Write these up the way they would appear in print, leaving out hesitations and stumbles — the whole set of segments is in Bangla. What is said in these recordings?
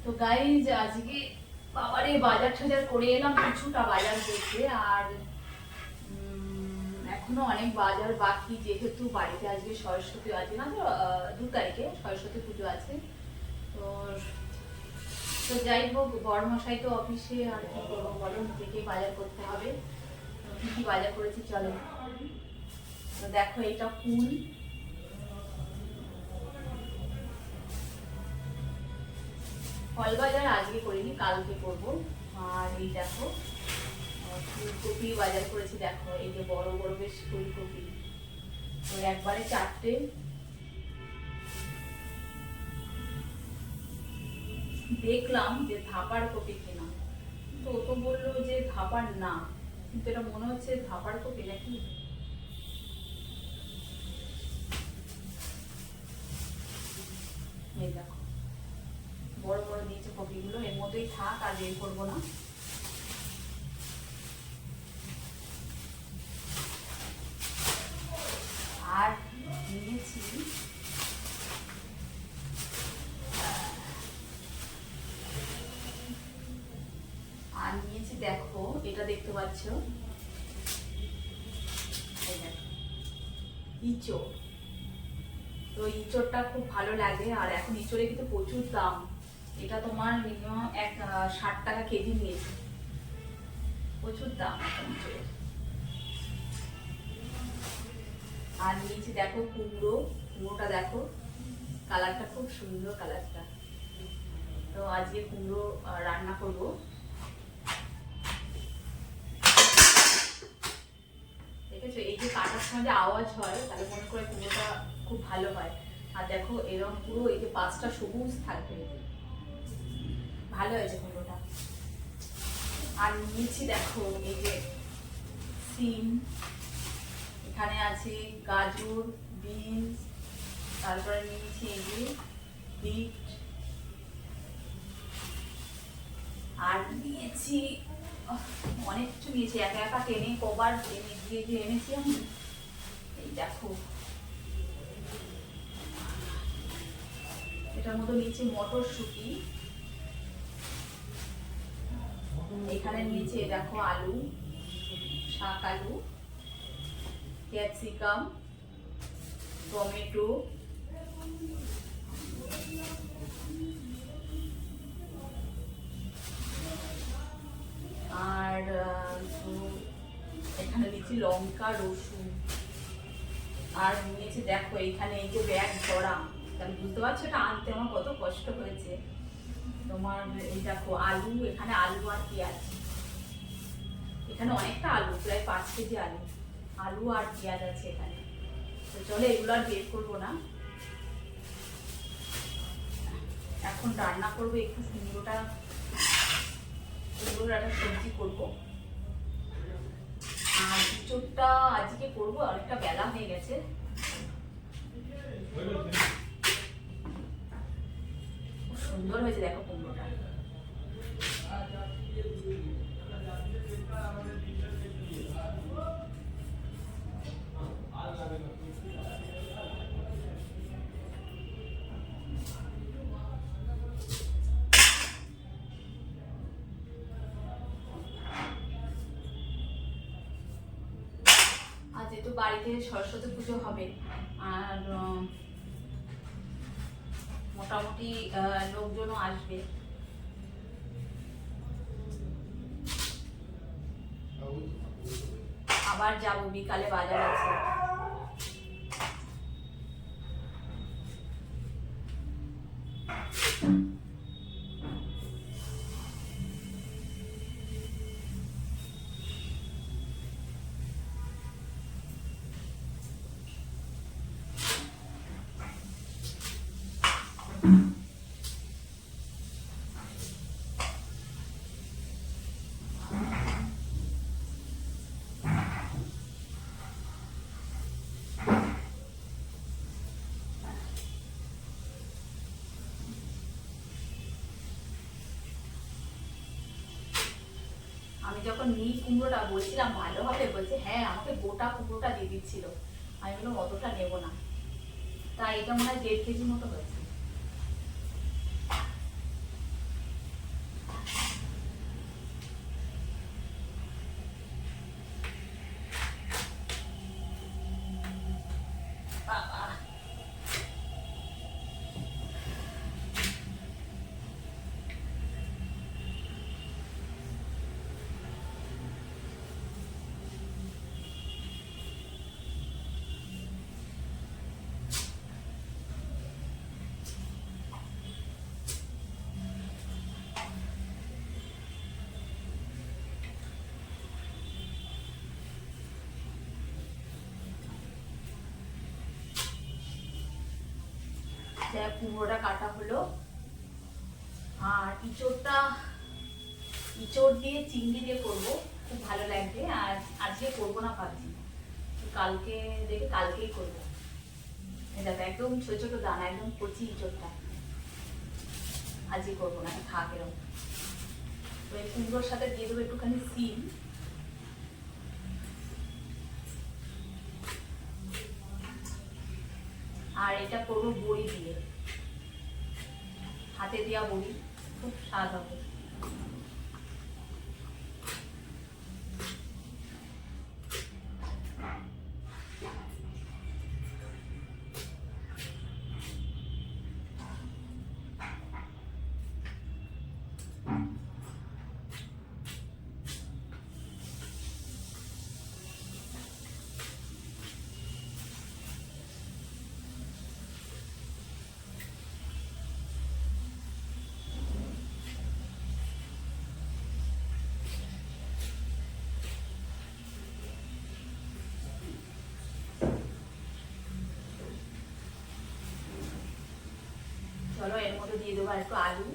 তো গাইজ আজকে বাবারে বাজার টাজার করে এলাম, কিছুটা বাজার করতে। আর এখনো অনেক বাজার বাকি, যেহেতু বাড়িতে আজকে সরস্বতী আছে না, তো 2 তারিখে সরস্বতী পুজো আছে। তো তো যাই হোক, বড়মশাই তো অফিসে, আর কি করবো বলো, নিজেকে বাজার করতে হবে। কি কি বাজার করেছি চলো। তো দেখো, এটা ফুল, ফল বাজার আজকে করিনি, কালকে করবো। আর এই দেখো ফুলকপি বাজার করেছি, দেখো এই যে বড় বড় বেশ ফুলকপি, তো একবারে 4টে। দেখলাম যে ধাপার কপি কিনা, তো ও তো বললো যে ধাপার না, কিন্তু এটা মনে হচ্ছে ধাপার কপি নাকি। এই দেখো বড় বড় দিয়েছে কপিগুলো, এর মধ্যেই থাক, আর বের করবো না। আর নিয়েছি দেখো, এটা দেখতে পাচ্ছ, ইঁচড়। তো ইঁচড়টা খুব ভালো লাগে, আর এখন ইঁচড়ে কিন্তু প্রচুর দাম। এটা তোমার মিনিমাম 60 টাকা কেজি নিয়েছে, প্রচুর দাম এখন ইঁচড়ের। আর নিয়েছি দেখো কুমড়োটা দেখো, কালারটা খুব সুন্দর কালারটা। তো আজকে কুমড়ো রান্না করব। দেখেছো, এই যে কাটার সময় যে আওয়াজ হয়, তাহলে মনে করে কুমড়োটা খুব ভালো হয়। আর দেখো এরকম পুরো এই যে 5টা সবুজ থাকবে, ভালো হয়েছে কুমড়োটা। আর নিয়েছি দেখো এই যে সিম, এখানে আছে গাজর, বিনস, তারপরে নিয়েছি এই যে বিট, আর নিয়েছি অনেক কিছু নিয়েছি, একা একা টেনে কবার গিয়ে গিয়ে এনেছি আমি। এই দেখো এটার মধ্যে নিয়েছি মটরশুঁটি, এখানে নিয়েছি দেখো আলু, শাক আলু, ক্যাপসিকাম, টমেটো, আর এখানে নিয়েছি লঙ্কা, রসুন। আর নিয়েছি দেখো এইখানে এই যে ব্যাগ ভরা, তাহলে বুঝতে পারছো এটা আনতে আমার কত কষ্ট হয়েছে। তোমার এই দেখো আলু, এখানে আলু আর পেঁয়াজ, এখানে অনেকটা আলু, প্রায় 5 কেজি আলু আর পেঁয়াজ আছে এখানে। তো চলো এগুলো আর বের করবো না, এখন রান্না করবো একটু সুন্দরটা, সুন্দর একটা সবজি করবো। আর ইঁচড়টা আজকে করবো, অনেকটা বেলা হয়ে গেছে। খুব সুন্দর হয়েছে দেখো কুমড়োটা। আজ যেহেতু বাড়িতে সরস্বতী পুজো হবে, আর মোটামুটি লোকজনও আসবে, আবার যাবো, বিকালে বাজার আছে। আমি যখন নিই কুমড়োটা, বলছিলাম ভালো হবে, বলছে হ্যাঁ, আমাকে গোটা কুমড়োটা দিয়ে দিচ্ছিল। আমি বললাম অতটা নেবো না, তাই এটা মনে হয় 1.5 কেজি মতো হয়েছে। বাবা, কুমড়োটা কাটা হলো। আর ইঁচড় দিয়ে চিংড়ি দিয়ে করবো, খুব ভালো লাগবে। আর আজকে করবো না ভাবছি, কালকেই করবো। দেখো একদম ছোট ছোট দানা, একদম কচি ইঁচড়টা। আজকে করবো না, থাক এরকম। তো এই কুমড়োর সাথে দিয়ে দেবো একটুখানি সিম। আর এটা করবো বড়ি দিয়ে, হাতে দেওয়া বড়ি, খুব স্বাদ হবে। চলো এর মধ্যে দিয়ে দেবো একটু আলু।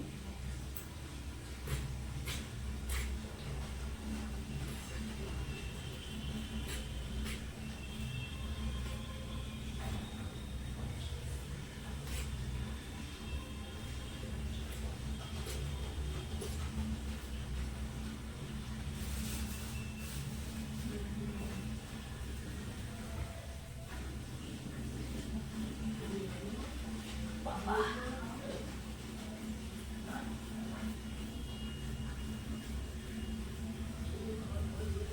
বাবা,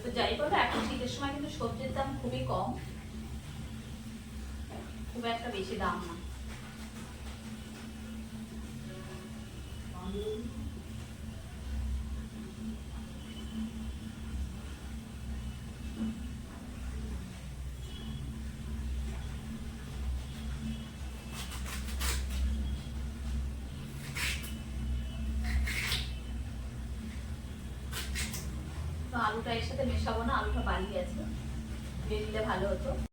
তো যাই বলো, এখন শীতের সময় কিন্তু সবজির দাম খুবই কম, খুব একটা বেশি দাম না। তো আলুটা এর সাথে মেশাবো না, আলুটা বালি আছে, দিয়ে দিলে ভালো হতো।